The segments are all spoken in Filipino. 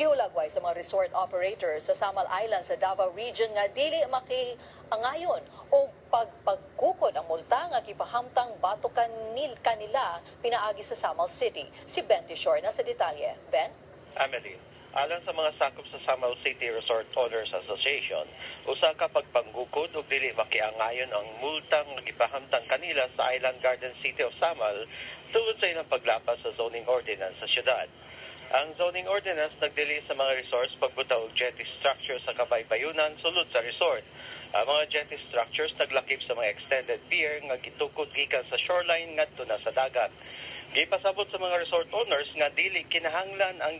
Giulagway sa mga resort operators sa Samal Island sa Davao Region nga dili makiangayon o pagpagkukod ang multa nga gipahamtang batukan kanila pinaagi sa Samal City. Si Ben Tishor na sa detalye. Ben? Amelie, alang sa mga sakop sa Samal City Resort Owners Association, usa ka pagpanggukod ug dili makiangayon ang multa nga gipahamtang kanila sa Island Garden City of Samal tungod sa ilang paglapas sa zoning ordinance sa syudad. Ang zoning ordinance nagdili sa mga resorts pagbutaw og jetty structure sa kabaybayunan sulod sa resort. Ang mga jetty structures naglakip sa mga extended pier nga gitukod gikan sa shoreline ngadto na sa dagat. Gipasabot sa mga resort owners nga dili kinahanglan ang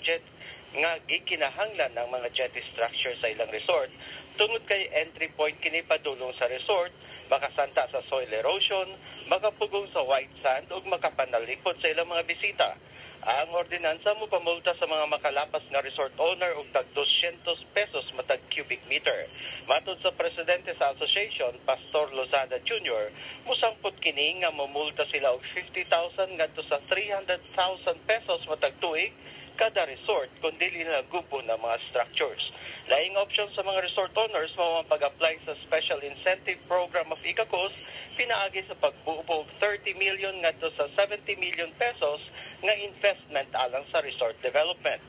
gikinahanglan ng mga jetty structure sa ilang resort tungod kay entry point kini padulong sa resort, makasanta sa soil erosion, makapugong sa white sand ug makapanalipod sa ilang mga bisita. Ang ordinansa mo pamulta sa mga makalapas nga resort owner og tag 200 pesos matag cubic meter. Matod sa presidente sa association, Pastor Lozada Jr., musampot kini nga mamulta sila og 50,000 ngadto sa 300,000 pesos matag tuig kada resort kung dili na gubo ng mga structures. Laing option sa mga resort owners mao ang pag-apply sa Special Incentive Program of ICACOS pinaagi sa pagbuo 30 million ngadto sa 70 million pesos nga investment alang sa resort development.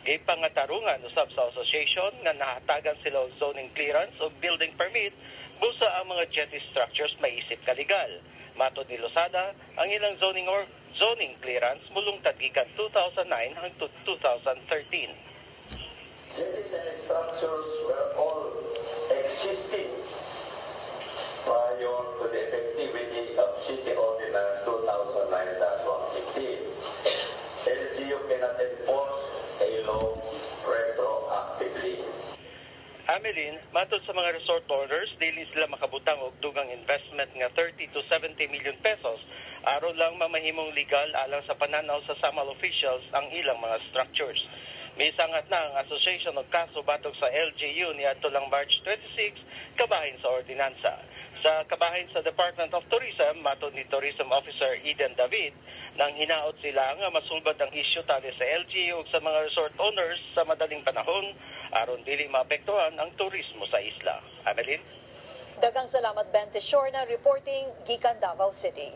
Gipangatarungan usab sa association nga nahatagan sila og zoning clearance o building permit busa ang mga jetty structures maisip kalegal. Matod ni Lozada, ang ilang zoning clearance mulungtad gikan 2009 hangtod 2013. Jetty structures were all existing prior to the effectivity of City Ordinance 2009-115. LGU cannot enforce a law retroactively. Amelin, matod sa mga resort owners, dili sila makabutang og dugang investment nga 30 to 70 million pesos aron lang mamahimong legal alang sa pananaw sa Samal officials ang ilang mga structures. Misangat na ang association og kaso batok sa LGU niadto lang March 26 kabahin sa ordinansa. Sa kabahin sa Department of Tourism, matod ni Tourism Officer Eden David, nang hinaot sila nga masulbad ang isyu tali sa LGU ug sa mga resort owners sa madaling panahon aron dili maapektuhan ang turismo sa isla. Amelin? Daghang salamat Ben Tishor na reporting gikan Davao City.